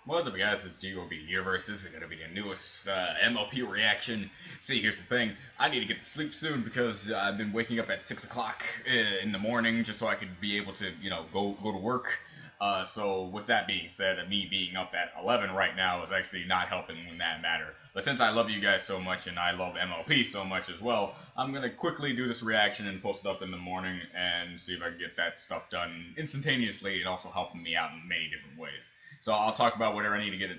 What's up, guys? It's GOB Universe. This is going to be the newest MLP reaction. See, here's the thing. I need to get to sleep soon because I've been waking up at 6 o'clock in the morning just so I could be able to, go to work. So with that being said, me being up at 11 right now is actually not helping in that matter. But since I love you guys so much and I love MLP so much as well, I'm going to quickly do this reaction and post it up in the morning and see if I can get that stuff done instantaneously and also helping me out in many different ways. So I'll talk about whatever I need to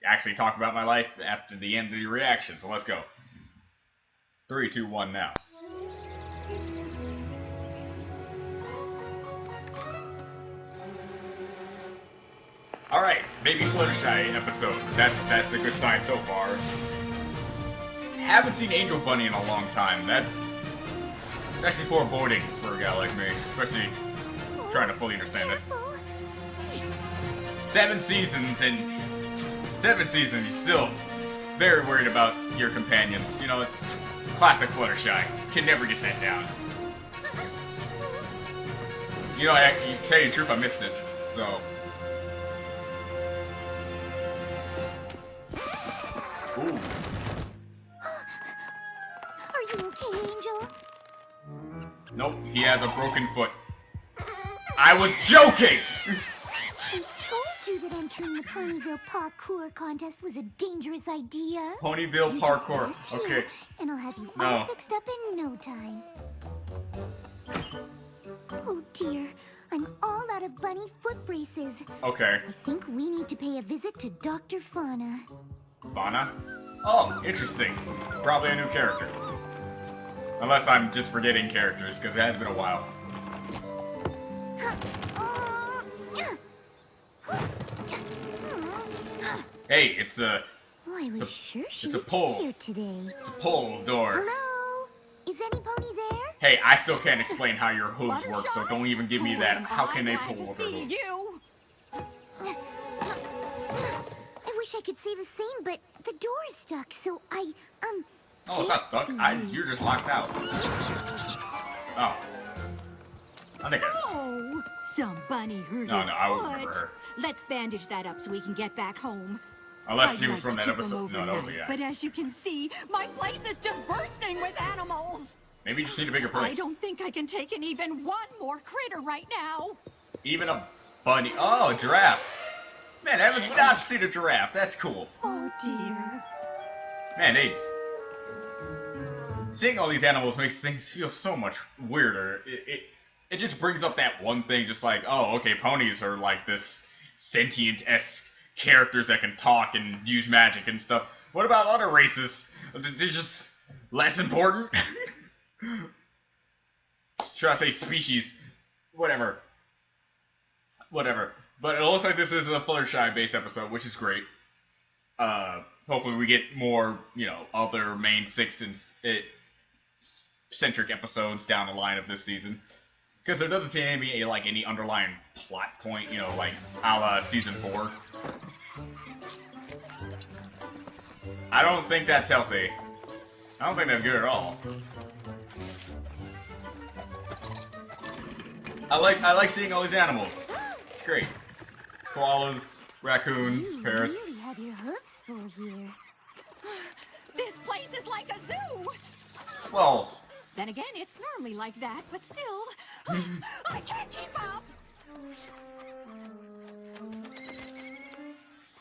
actually talk about my life after the end of the reaction. So let's go. 3, 2, 1 now. Alright, baby Fluttershy episode. That's a good sign so far. Haven't seen Angel Bunny in a long time. That's actually foreboding for a guy like me, especially trying to fully understand this. 7 seasons, and 7 seasons, you're still very worried about your companions. You know, classic Fluttershy. Can never get that down. You know, to tell you the truth, I missed it, so. Ooh. Are you okay, Angel? Nope, he has a broken foot. I was joking! I told you that entering the Ponyville parkour contest was a dangerous idea. Ponyville parkour, okay. And I'll have you all fixed up in no time. Oh dear, I'm all out of bunny foot braces. Okay. I think we need to pay a visit to Dr. Fauna. Fauna? Oh, interesting. Probably a new character. Unless I'm just forgetting characters, because it has been a while. Hey, it's a pull. Here today. It's a pull door. Hello? Is any pony there? Hey, I still can't explain how your hooves work, so don't even give me that. How can they pull with their hooves? I wish I could say the same, but the door is stuck, so I Oh, it's not stuck. You're just locked out. Oh. I think Oh, some bunny hurt his I would remember foot. her. Let's bandage that up so we can get back home. Unless she I'd was like from to that keep 'em episode. No, that was a overnight, guy. But as you can see, my place is just bursting with animals. Maybe you just need a bigger place. I don't think I can take in even one more critter right now. Even a bunny. Oh, a giraffe. Man, I haven't not seen a giraffe. That's cool. Oh dear. Man, seeing all these animals makes things feel so much weirder. It just brings up that one thing, just like, oh, okay, ponies are like this sentient-esque characters that can talk and use magic and stuff. What about other races? They're just less important? Should I say species? Whatever. But it looks like this is a Fluttershy-based episode, which is great. Hopefully we get more, other main 6 and centric episodes down the line of this season. Because there doesn't seem to be any underlying plot point, like a la season 4. I don't think that's healthy. I don't think that's good at all. I like seeing all these animals. It's great. Koalas, raccoons, parrots. You really have your hooves full here. This place is like a zoo. Well, Then again, it's normally like that, but still, I can't keep up.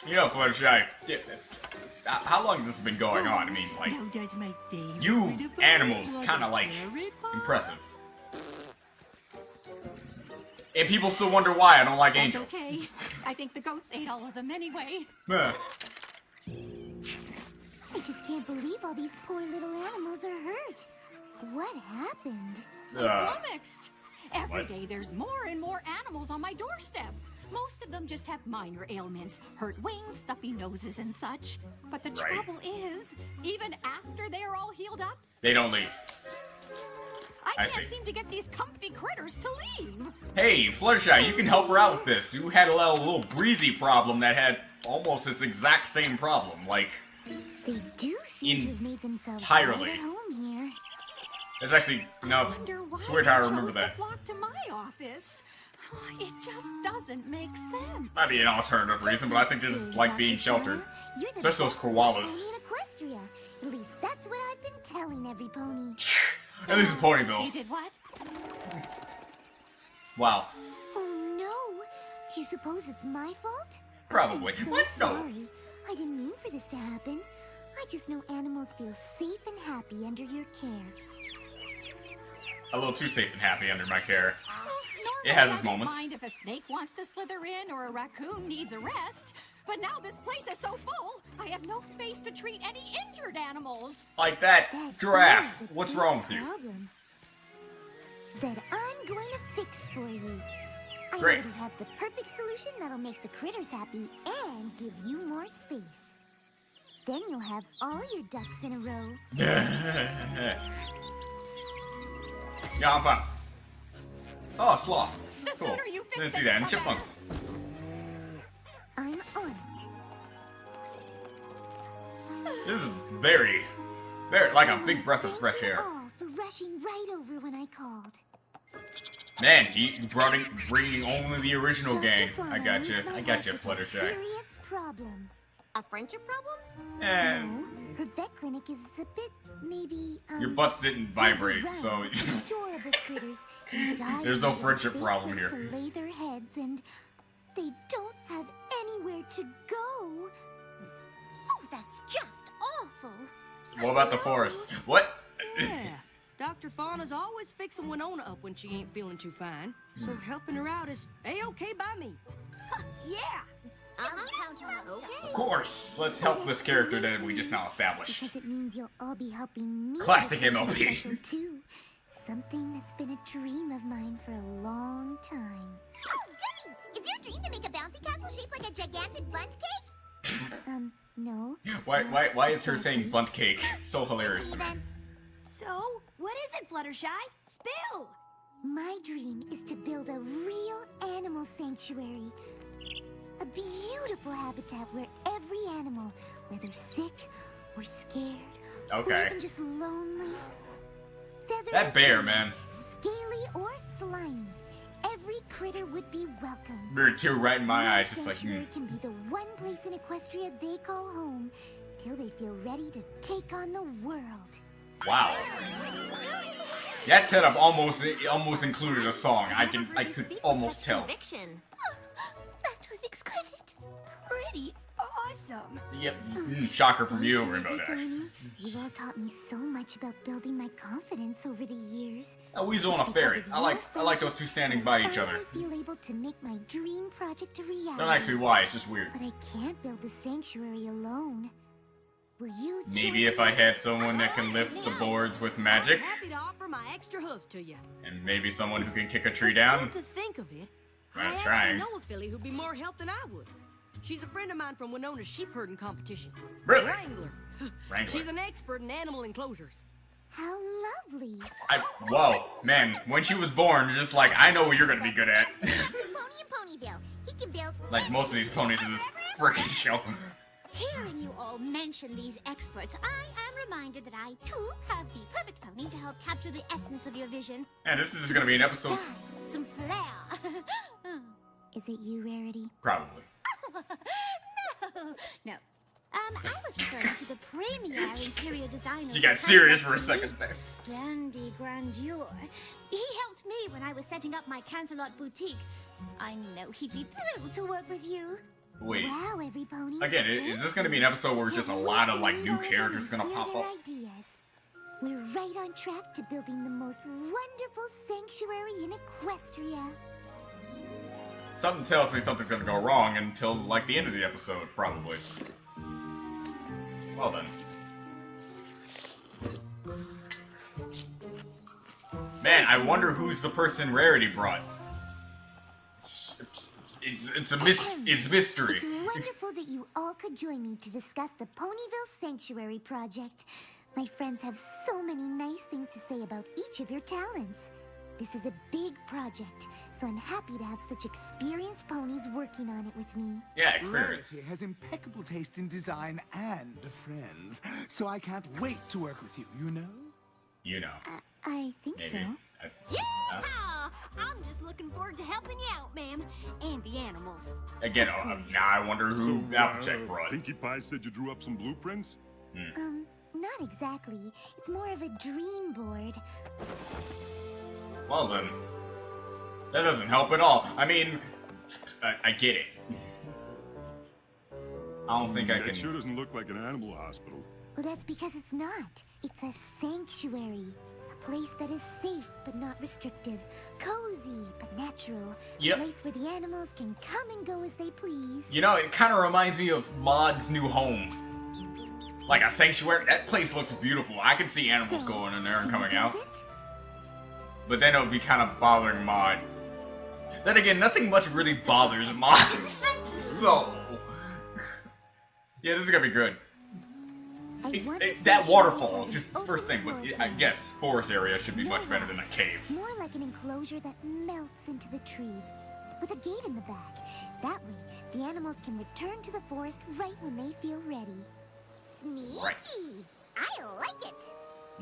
Fluttershy, how long has this been going on? I mean, Now does my favorite you little animals bunny kind of want a carrot pie? impressive. And people still wonder why I don't like That's Angel. okay. I think the goats ate all of them anyway. Meh. I just can't believe all these poor little animals are hurt. What happened? Flummoxed. Every What? day there's more and more animals on my doorstep. Most of them just have minor ailments, hurt wings, stuffy noses, and such. But the Right. trouble is, even after they're all healed up, They don't leave. I I can't see. seem to get these comfy critters to leave. Hey, Fluttershy, you can help her out with this. You had a little breezy problem that had almost this exact same problem. Like, They do seem to have made themselves entirely. right at home here. there's actually, no, Wonder why it's weird how I they remember chose that. to flock to my office. It just doesn't make sense. Might be an alternative reason, but I think they just like being sheltered. Especially those koalas. Equestria. At least that's what I've been telling every pony. At least in Ponyville. You did what? Wow. Oh no! Do you suppose it's my fault? Probably. I'm so What? No. sorry. I didn't mean for this to happen. I just know animals feel safe and happy under your care. A little too safe and happy under my care. Normally, It has I its don't moments. mind if a snake wants to slither in or a raccoon needs a rest. But now this place is so full, I have no space to treat any injured animals. Like that That giraffe. is a What's big wrong with you? problem that I'm going to fix for you. I Great. already have the perfect solution that'll make the critters happy and give you more space. Then you'll have all your ducks in a row. Yeah, I'm fine. Oh, sloth. The Cool. sooner you fix Didn't it, see that in the better. chipmunks. I'm on it. This is very, like a big breath of Thank fresh you air. all for rushing right over when I called. Man, you bringing only the original Dr. game. Fauna I got you. needs my I got you, help with a Fluttershy. serious problem. A friendship problem? And No, her vet clinic is a bit, maybe, your butts didn't vibrate, overrun so with adorable critters who die There's no without a friendship safe problem place here. to lay their heads, and they don't have anywhere to go. Oh, that's just awful. what about the forest? What? Yeah. Dr. Fauna's always fixing Winona up when she ain't feeling too fine. So helping her out is A-okay by me. Yeah. I'll count on it. Okay. Of course. Let's help this character that we just now established. Because it means you'll all be helping me. Classic with something MLP. special, too. Something that's been a dream of mine for a long time. Oh, goody! Is your dream to make a bouncy castle shaped like a gigantic bunt cake? No. Why is her saying bunt cake so hilarious to me? Then So, what is it, Fluttershy? Spill! My dream is to build a real animal sanctuary. A beautiful habitat where every animal, whether sick or scared, or Okay. even just lonely, feathered That or bear, furry, man. scaly or slimy, every critter would be welcome. Mirror tear right in my eyes, just like, sanctuary can be the one place in Equestria they call home till they feel ready to take on the world. wow. That setup almost included a song. I could almost tell. Conviction. That was exquisite. Pretty awesome. Yep. Shocker from you, Thank Rainbow Dash. Bonnie. You've all taught me so much about building my confidence over the years. A weasel and a fairy. I like those two standing by each I other. feel able to make my dream project a reality. Don't ask me why. It's just weird. But I can't build the sanctuary alone. Will you? Maybe join if I me? had someone that can lift the boards with magic, I'm happy to offer my extra hooves to you. and maybe someone who can kick a tree But down. come to think of it, I'm I actually trying. know a filly who'd be more help than I would. She's a friend of mine from Winona's sheep herding competition. Really? Wrangler. Wrangler. She's an expert in animal enclosures. How lovely. Whoa, man, when she was born, you're just like, I know what you're gonna be good at. Pony in Ponyville. He can build. Like most of these ponies in this freaking show. Hearing you all mention these experts, I am reminded that I, too, have the perfect pony to help capture the essence of your vision. And this is just gonna be an episode. Style. Some flair. Is it you, Rarity? Probably. No. I was referring to the premier interior designer. You got serious for a second there. Dandy Grandeur. He helped me when I was setting up my Canterlot boutique. I know he'd be thrilled to work with you. Wait. Wow, every pony. Again, is this gonna be an episode where just a lot of like new characters gonna pop up? Ideas. We're right on track to building the most wonderful sanctuary in Equestria. Something tells me something's gonna go wrong until like the end of the episode, probably. Well then. Man, I wonder who's the person Rarity brought. It's mystery. It's wonderful that you all could join me to discuss the Ponyville Sanctuary project. My friends have so many nice things to say about each of your talents. This is a big project, so I'm happy to have such experienced ponies working on it with me. Yeah, experience. Rarity has impeccable taste in design and friends, so I can't wait to work with you, you know? You know, I think maybe. so. Yeah! I'm just looking forward to helping you out, ma'am, and the animals. Again, now I wonder who Applejack brought. Pinkie Pie said you drew up some blueprints? Not exactly. It's more of a dream board. Well then, that doesn't help at all. I mean, I get it. I don't think I can. That sure doesn't look like an animal hospital. Well, that's because it's not. It's a sanctuary. A place that is safe but not restrictive. Cozy but natural. Yep. A place where the animals can come and go as they please. You know, it kind of reminds me of Maud's new home. Like a sanctuary. That place looks beautiful. I can see animals going in there and coming out. But then it would be kind of bothering Maud. Then again, nothing much really bothers Maud. So, yeah, this is gonna be good. That waterfall, just the first thing, but I guess forest area should be much better than a cave. More like an enclosure that melts into the trees, with a gate in the back. That way, the animals can return to the forest right when they feel ready. Sneaky. Right. I like it.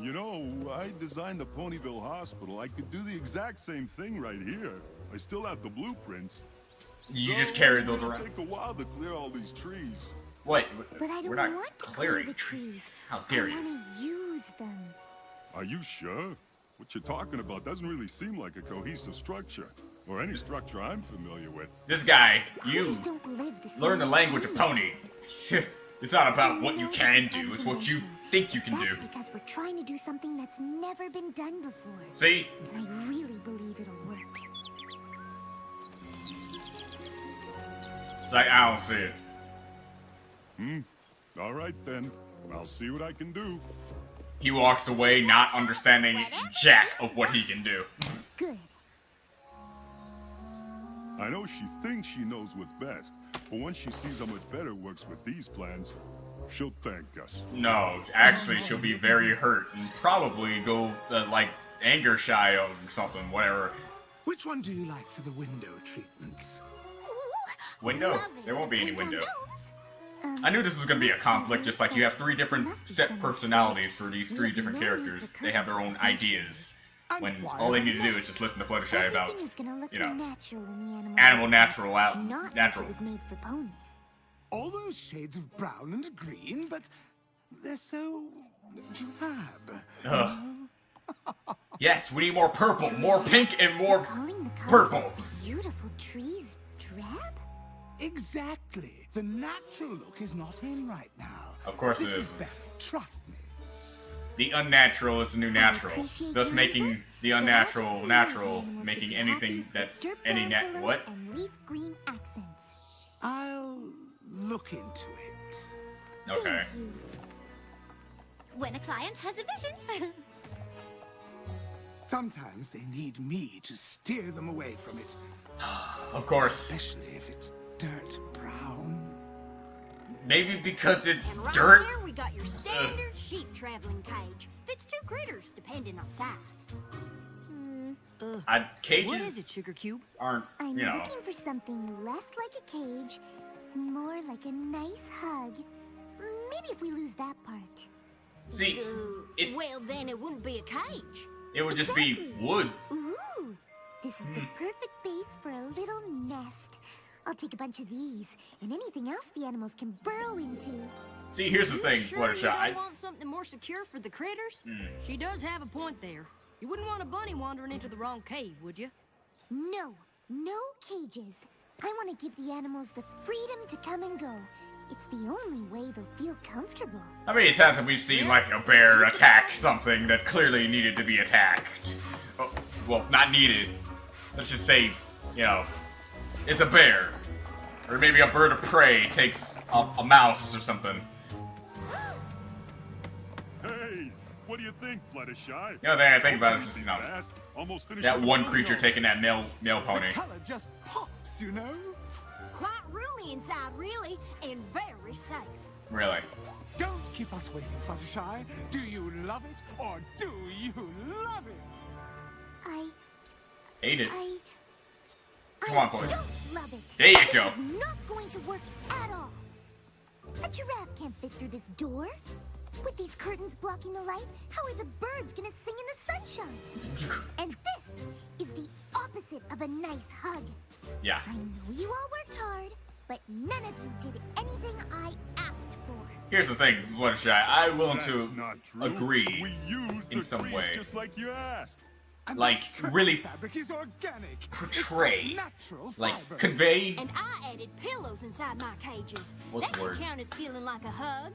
You know, I designed the Ponyville Hospital. I could do the exact same thing right here. I still have the blueprints. You just carried those It'll around. take a while to clear all these trees. What? But I don't We're not want to clearing clear the trees. How dare I you? want to use them. Are you sure? What you're talking about doesn't really seem like a cohesive structure, or any structure I'm familiar with. This guy, you Critters don't live the same learn the way language of we pony. It's not about what you can do, it's what you think you can do. That's because we're trying to do something that's never been done before. See? And I really believe it'll work. It's like, I don't see it. All right then. I'll see what I can do. He walks away not understanding jack of what he can do. Good. I know she thinks she knows what's best, but once she sees how much better it works with these plans, she'll thank us. No, actually, she'll be very hurt and probably go, like, anger shy or something, whatever. Which one do you like for the window treatments? Window? Love it. There won't be any Depends on window. those. I knew this was gonna be a conflict, just like you have three different set personalities for these three different characters. They have their own ideas. When all they need to do is just listen to Fluttershy about, Everything is gonna look you know, natural in the animal natural, Not natural. like it was made for ponies. All those shades of brown and green, but they're so drab. Ugh. Yes, we need more purple, more pink, and more Calling the colors purple. of beautiful trees drab? Exactly. The natural look is not in right now. Of course it This is isn't. better. Trust me. The unnatural is the new natural, Appreciate thus your making input, the but I unnatural just know natural, animals making would be anything happiest with that's dirt any brown nat pillows what? and leaf green accents. I'll look into it. Okay. Thank you. When a client has a vision. Sometimes they need me to steer them away from it, Of course. especially if it's dirt brown. Maybe because it's And right dirt. here we got your standard sheep traveling cage. Fits 2 critters, depending on size. What Cages is it, Sugar Cube? aren't, I'm you know. looking for something less like a cage, and more like a nice hug. Maybe if we lose that part. See, it Well, then it wouldn't be a cage. it would just be Exactly. wood. Ooh, this is the perfect base for a little nest. I'll take a bunch of these, and anything else the animals can burrow into. See, here's the You thing, sure you Fluttershy. don't want something more secure for the critters? Hmm. She does have a point there. You wouldn't want a bunny wandering into the wrong cave, would you? No, no cages. I want to give the animals the freedom to come and go. It's the only way they'll feel comfortable. How many times have we seen like a bear attack something that clearly needed to be attacked? Oh, well, not needed. Let's just say, you know, it's a bear. Or maybe a bird of prey takes a mouse or something. Hey, what do you think, Fluttershy? The other thing I think about is just, you know, Fast. Almost finished that with the one window. creature taking that male pony. The color just pops, you know? Quite roomy inside, really, and very safe. Really. Don't keep us waiting, Fluttershy. Do you love it, or do you love it? Hate it. I Come on, boy. don't love it. There you This go. is not going to work at all. A giraffe can't fit through this door. With these curtains blocking the light, how are the birds gonna sing in the sunshine? And this is the opposite of a nice hug. Yeah. I know you all worked hard, but none of you did anything I asked for. Here's the thing, Fluttershy. I'm willing That's to not true. agree We used in the some trees way. just like you asked. And Like, that curtain really fabric is organic. portray, It's natural like, fibers. convey. And I added pillows inside my cages. What's that the word? should count as feeling like a hug.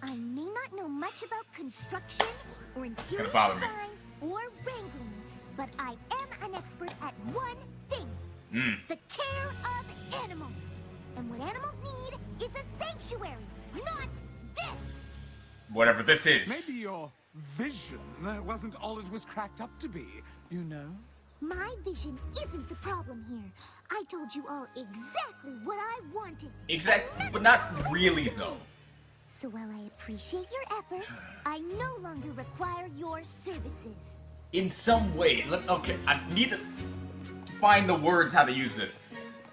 I may not know much about construction or interior Gonna bother me. design or wrangling, but I am an expert at one thing. The care of animals. And what animals need is a sanctuary, not this! Whatever this is. Maybe your vision wasn't all it was cracked up to be, you know? My vision isn't the problem here. I told you all exactly what I wanted. Exactly, but not really though. So while I appreciate your efforts, I no longer require your services. In some way, okay, I need to find the words how to use this.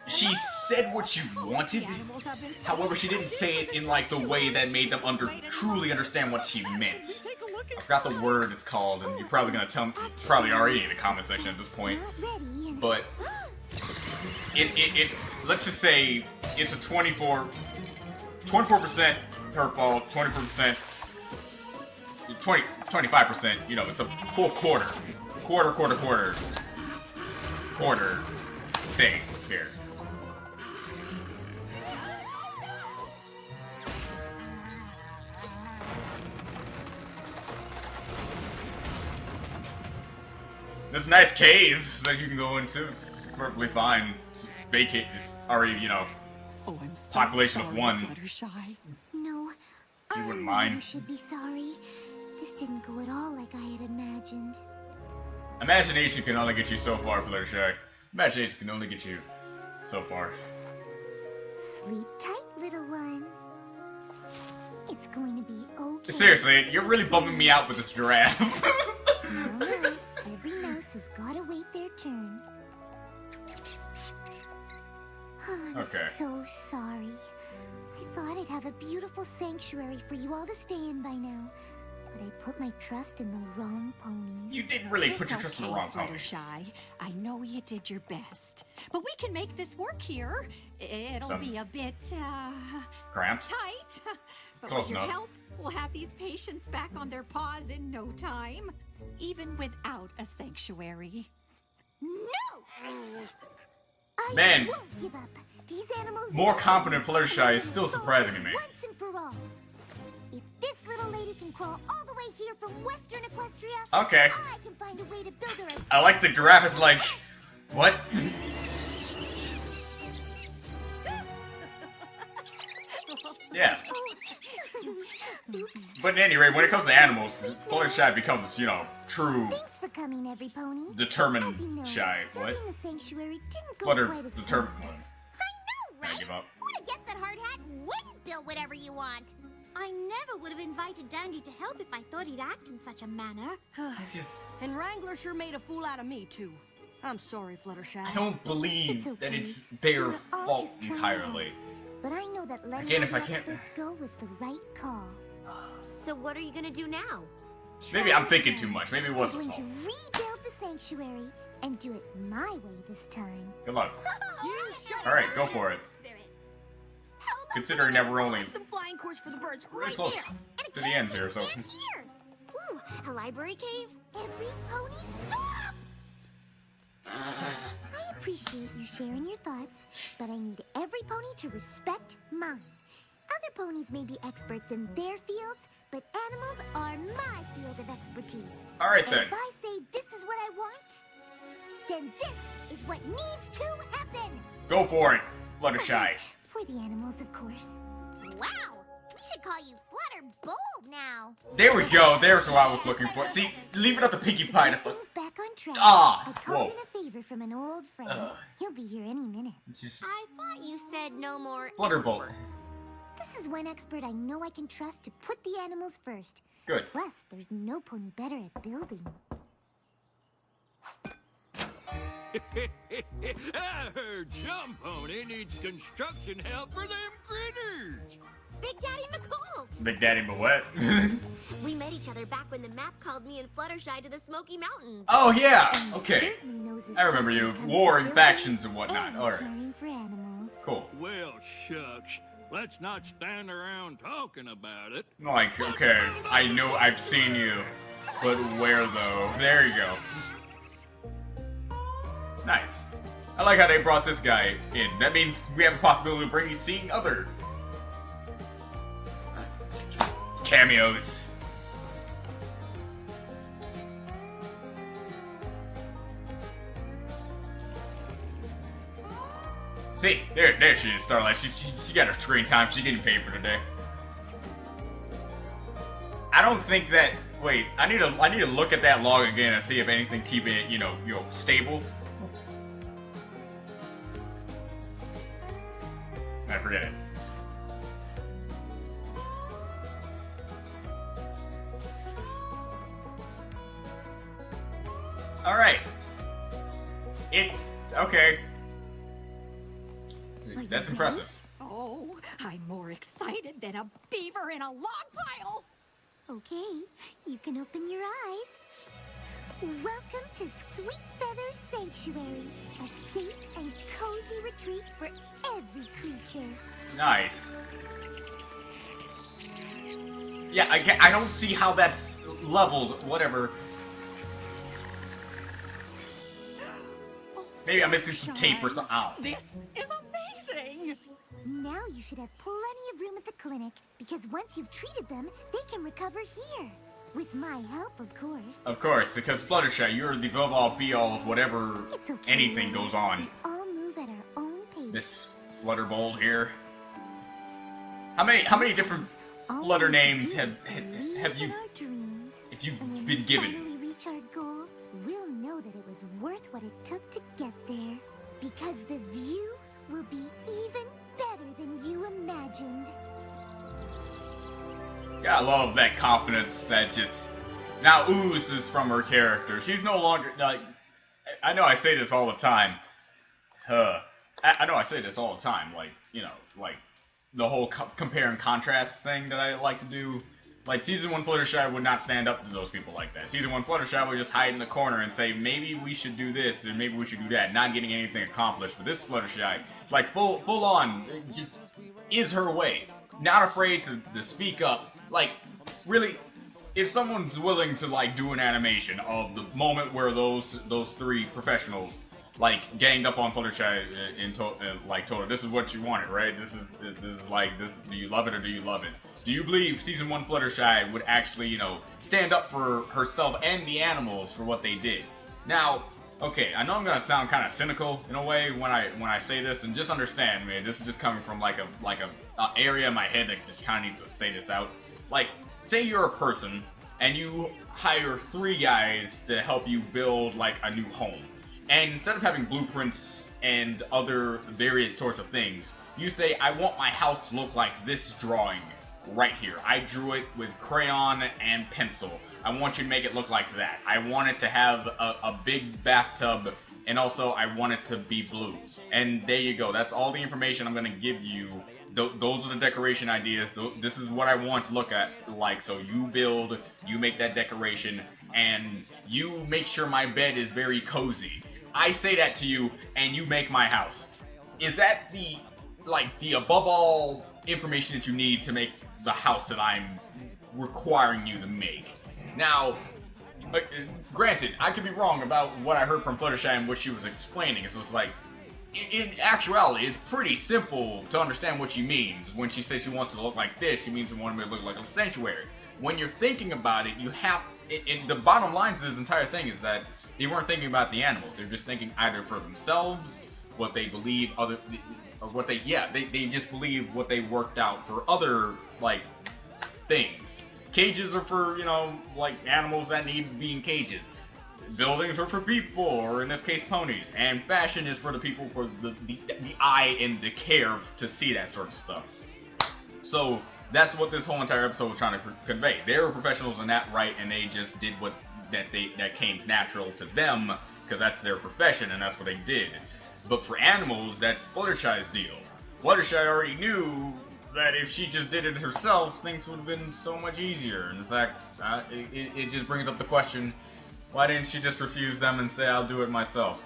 She said what you wanted, however, she didn't say it in like the way that made them truly understand what she meant. I forgot the word it's called, and you're probably gonna tell me, probably already in the comment section at this point. Not ready and... But let's just say it's a 24% her fault, 20%, 25%, you know, it's a full quarter thing here. This nice cave that you can go into is perfectly fine. It's vacant. It's already, you know, Oh, I'm so population sorry, of 1. Fluttershy. No, You wouldn't I mind? should be sorry. This didn't go at all like I had imagined. Imagination can only get you so far, Fluttershy. Imagination can only get you so far. Sleep tight, little one. It's going to be okay. Seriously, you're really bumming me out with this giraffe. No, no. Every mouse has got to wait their turn. I'm Okay. so sorry. I thought I'd have a beautiful sanctuary for you all to stay in by now. But I put my trust in the wrong ponies. You didn't really put It's your trust in the okay, wrong ponies. Fluttershy. I know you did your best. But we can make this work here. It'll be a bit, Cramped? tight. But Close with your enough. help, we'll have these patients back on their paws in no time. Even without a sanctuary. No! I Man. won't give up. These animals... More competent Fluttershy is still surprising to me. Once and for all. If this little lady can crawl all the way here from Western Equestria, Okay. I can find a way to build her a... I like the giraffe is like, what? Yeah. Oops. But at any rate, when it comes to animals, Fluttershy becomes, you know, true Thanks for coming, every pony. determined As you know, shy. What? building the sanctuary didn't go Flutter quite as determined planned. one. I know, I right? give up. Who'd have guessed that Hard Hat wouldn't build whatever you want? I never would have invited Dandy to help if I thought he'd act in such a manner. It's just, And Wrangler sure made a fool out of me, too. I'm sorry, Fluttershy. I don't believe It's okay. that it's their We're all fault just trying to entirely. help. But I know that letting Again, all if I the can't- experts go was the right call. So what are you gonna do now? Maybe I'm thinking too much. Maybe it was I'm a going fault. to rebuild the sanctuary and do it my way this time. Good luck. You Alright, go for it. Considering that we're only Some flying course for the birds really right close there. to the end here, so. Stand here. Ooh, a library cave? Every pony stop! I appreciate you sharing your thoughts, but I need every pony to respect mine. Other ponies may be experts in their fields, but animals are my field of expertise. Alright And then. if I say this is what I want, then this is what needs to happen. Go for it, Fluttershy. For the animals, of course. Wow, we should call you Flutter Bold now. There we go. There's what I was looking for. See, leave it up to Pinkie To Pie. get things back on track, Ah, I called whoa. in a favor from an old friend. He'll be here any minute. It's just I thought you said no more Flutterbolt. experts. This is one expert I know I can trust to put the animals first. good. Plus, there's no pony better at building. I heard some pony needs construction help for them critters. Big Daddy McColt. Big Daddy Moet. We met each other back when the map called me and Fluttershy to the Smoky Mountains. Oh yeah. And Okay. certainly knows his I remember stuff you. when it comes Warring to factions buildings and whatnot. and Alright. caring for animals. Cool. Well, shucks. Let's not stand around talking about it. Like, okay, I know I've seen you, but where though? There you go. Nice. I like how they brought this guy in. That means we have the possibility of seeing other cameos. See, there she is, Starlight. She got her screen time. She's getting paid for today. I don't think that. Wait, I need to look at that log again and see if anything keeping it, you know, stable. I forget it. All right. Okay. That's impressive. Oh, I'm more excited than a beaver in a log pile. Okay, you can open your eyes. Welcome to Sweet Feather Sanctuary, a safe and cozy retreat for every creature. Nice. Yeah, I don't see how that's leveled. Whatever. Maybe I'm missing some tape or something. Ow. This is amazing. Now you should have plenty of room at the clinic, because once you've treated them, they can recover here. With my help, of course. Of course, because Fluttershy, you're the all be-all of whatever It's okay, anything Lily. goes on. We all move at our own pace. This Flutterbolt here. How many different All Flutter we need to names do have is have live you in our dreams. if you've And when been we given? finally reach our goal, we'll know that it was worth what it took to get there. Because the view will be even better than you imagined. Yeah, I love that confidence that just now oozes from her character. She's no longer like. I know I say this all the time. I know I say this all the time. Like, you know, like the whole compare and contrast thing that I like to do. Like, Season 1 Fluttershy would not stand up to those people like that. Season 1 Fluttershy would just hide in the corner and say, maybe we should do this, and maybe we should do that, not getting anything accomplished. But this Fluttershy, like, full on, just is her way. Not afraid to speak up. Like, really, if someone's willing to, like, do an animation of the moment where those three professionals, like, ganged up on Fluttershy and told her, this is what you wanted, right? This is like, this, do you love it or do you love it? Do you believe Season 1 Fluttershy would actually, you know, stand up for herself and the animals for what they did? Now, okay, I know I'm gonna sound kind of cynical in a way when I say this, and just understand, man, this is just coming from like a area in my head that just kind of needs to say this out. Like, say you're a person and you hire 3 guys to help you build like a new home, and instead of having blueprints and other various sorts of things, you say, I want my house to look like this drawing right here. I drew it with crayon and pencil. I want you to make it look like that. I want it to have a big bathtub, and also I want it to be blue. And there you go. That's all the information I'm going to give you. Those are the decoration ideas. This is what I want to look at like. So you build, you make that decoration, and you make sure my bed is very cozy. I say that to you, and you make my house. Is that the above all information that you need to make the house that I'm requiring you to make? Now, granted, I could be wrong about what I heard from Fluttershy and what she was explaining. It's just like, in actuality, it's pretty simple to understand what she means. When she says she wants to look like this, she means she wants to look like a sanctuary. When you're thinking about it, you have... the bottom line to this entire thing is that they weren't thinking about the animals. They're just thinking either for themselves, what they believe, or what they... Yeah, they just believe what they worked out for other, like, things. Cages are for, you know, like, animals that need to be in cages. Buildings are for people, or in this case, ponies. And fashion is for the people for the eye and the care to see that sort of stuff. So, that's what this whole entire episode was trying to convey. They were professionals in that, right, and they just did what that came natural to them, because that's their profession, and that's what they did. But for animals, that's Fluttershy's deal. Fluttershy already knew that if she just did it herself, things would have been so much easier. In fact, it just brings up the question, why didn't she just refuse them and say, I'll do it myself?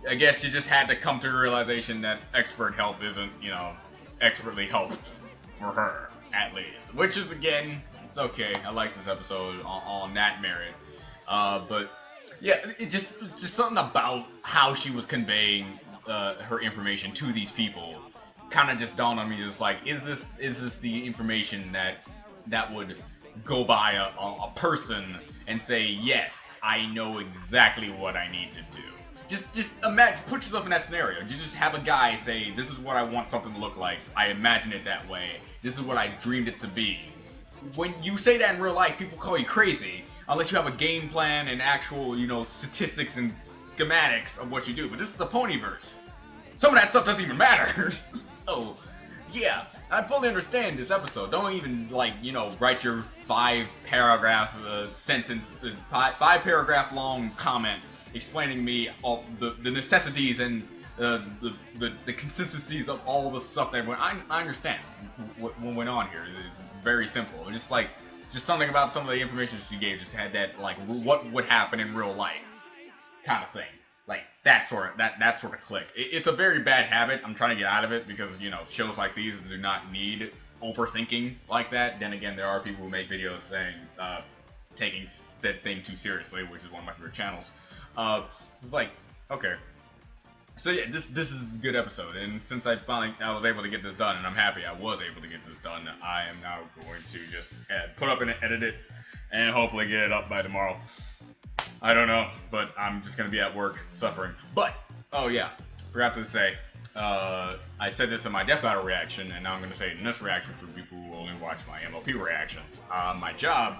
I guess she just had to come to the realization that expert help isn't, you know, expertly helped for her, at least. Which is, again, it's okay. I like this episode on that merit. But, yeah, it just something about how she was conveying her information to these people kind of just dawned on me, just like, is this the information that would go by a person and say, yes, I know exactly what I need to do. Just imagine, put yourself in that scenario. You just have a guy say, this is what I want something to look like. I imagine it that way. This is what I dreamed it to be. When you say that in real life, people call you crazy, unless you have a game plan and actual, you know, statistics and schematics of what you do. But this is a ponyverse. Some of that stuff doesn't even matter. So, yeah, I fully understand this episode. Don't even, like, you know, write your 5-paragraph sentence, 5-paragraph long comment explaining me all the necessities and the consistencies of all the stuff that went. I understand what went on here. It's very simple. It's just like, just something about some of the information she gave just had that, like, what would happen in real life kind of thing. Like, that sort of click. It's a very bad habit. I'm trying to get out of it because, you know, shows like these do not need overthinking like that. Then again, there are people who make videos saying, taking said thing too seriously, which is one of my favorite channels. It's like, okay. So yeah, this is a good episode, and since I was able to get this done, and I'm happy I was able to get this done, I am now going to just put up and edit it, and hopefully get it up by tomorrow. I don't know, but I'm just going to be at work suffering. But, oh yeah, forgot to say, I said this in my Death Battle reaction, and now I'm going to say it in this reaction for people who only watch my MLP reactions. My job,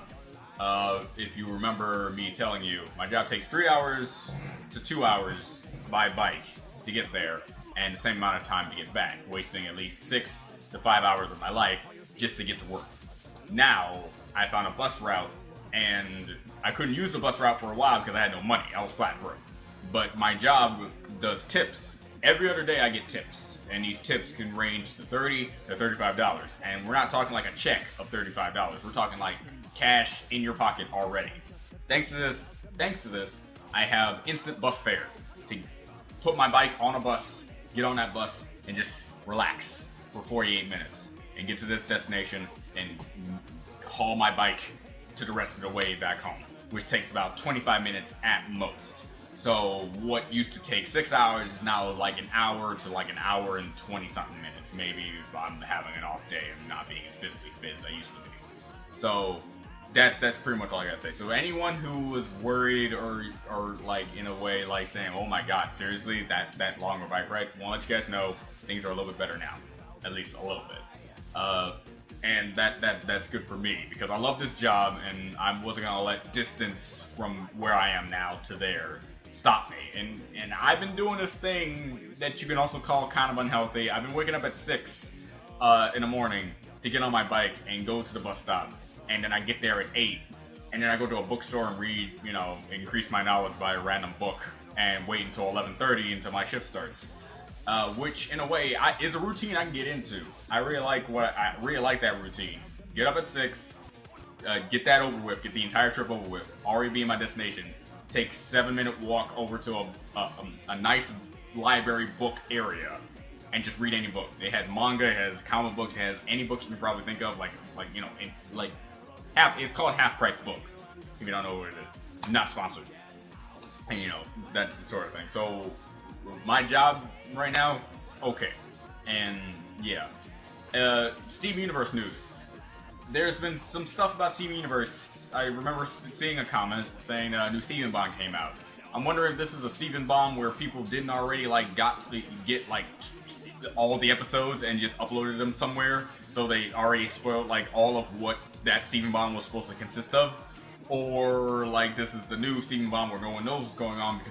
if you remember me telling you, my job takes 3 hours to 2 hours by bike to get there, and the same amount of time to get back, wasting at least 6 to 5 hours of my life just to get to work. Now, I found a bus route, and I couldn't use the bus route for a while because I had no money. I was flat broke. But my job does tips. Every other day I get tips, and these tips can range to $30 to $35. And we're not talking like a check of $35. We're talking like cash in your pocket already. Thanks to this, I have instant bus fare to put my bike on a bus, get on that bus, and just relax for 48 minutes and get to this destination and haul my bike to the rest of the way back home, which takes about 25 minutes at most. So what used to take 6 hours is now like an hour to like an hour and 20-something minutes, maybe if I'm having an off day and not being as physically fit as I used to be. So that's pretty much all I gotta say. So anyone who was worried or like in a way like saying, oh my god, seriously, that long of a bike ride, I want to let you guys know things are a little bit better now, at least a little bit. And that's good for me because I love this job, and I wasn't gonna let distance from where I am now to there stop me. And I've been doing this thing that you can also call kind of unhealthy. I've been waking up at 6 in the morning to get on my bike and go to the bus stop, and then I get there at 8, and then I go to a bookstore and read, you know, increase my knowledge by a random book, and wait until 11:30 until my shift starts. Which, in a way, is a routine I can get into. I really like that routine. Get up at 6, get that over with, get the entire trip over with, already be in my destination. Take 7-minute walk over to a nice library book area, and just read any book. It has manga, it has comic books, it has any book you can probably think of, like you know, it's called Half Price Books. If you don't know what it is, not sponsored. And you know, that's the sort of thing. So my job right now, okay. And yeah, Steven Universe news. There's been some stuff about Steven Universe. I remember seeing a comment saying a new Steven bomb came out. I'm wondering if this is a Steven bomb where people didn't already like get like all the episodes and just uploaded them somewhere, so they already spoiled like all of what that Steven bomb was supposed to consist of. Or like this is the new Steven bomb where no one knows what's going on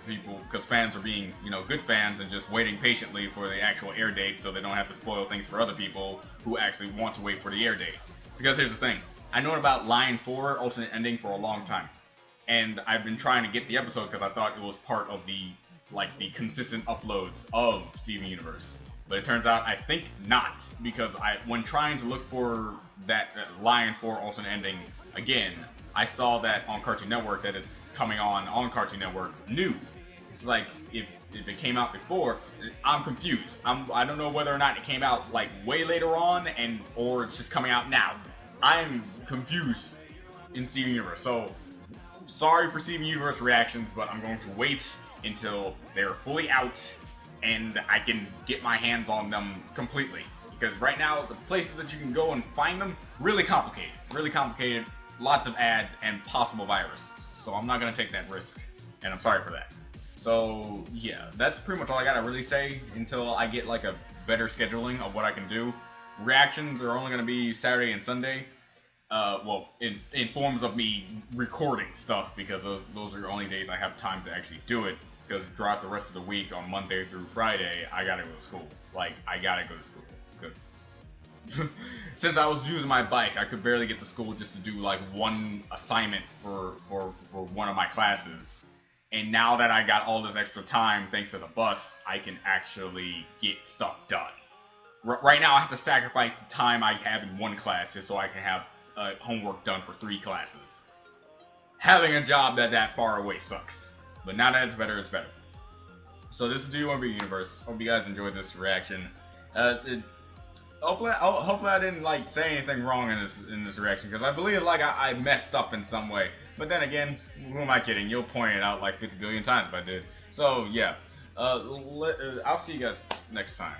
because fans are being, you know, good fans and just waiting patiently for the actual air date so they don't have to spoil things for other people who actually want to wait for the air date. Because here's the thing, I known about Line 4 alternate ending for a long time, and I've been trying to get the episode because I thought it was part of the consistent uploads of Steven Universe. But it turns out I think not, because when trying to look for that Lion 4 alternate ending again, I saw that on Cartoon Network that it's coming on Cartoon Network new. It's like if it came out before, I'm confused. I don't know whether or not it came out like way later on or it's just coming out now. I'm confused in Steven Universe. So sorry for Steven Universe reactions, but I'm going to wait until they're fully out and I can get my hands on them completely. Because right now, the places that you can go and find them, really complicated, lots of ads, and possible viruses. So I'm not going to take that risk, and I'm sorry for that. So yeah, that's pretty much all I got to really say until I get like a better scheduling of what I can do. Reactions are only going to be Saturday and Sunday. Well, in forms of me recording stuff, because those are the only days I have time to actually do it. Because throughout the rest of the week, on Monday through Friday, I gotta go to school. Like, I gotta go to school. Good. Since I was using my bike, I could barely get to school just to do like one assignment for one of my classes. And now that I got all this extra time, thanks to the bus, I can actually get stuff done. Right now, I have to sacrifice the time I have in one class just so I can have homework done for 3 classes. Having a job that far away sucks. But now that it's better, it's better. So this is Do You Want to Be Universe. Hope you guys enjoyed this reaction. Hopefully I didn't like say anything wrong in this reaction, because I believe like I messed up in some way. But then again, who am I kidding? You'll point it out like 50 billion times if I did. So yeah, I'll see you guys next time.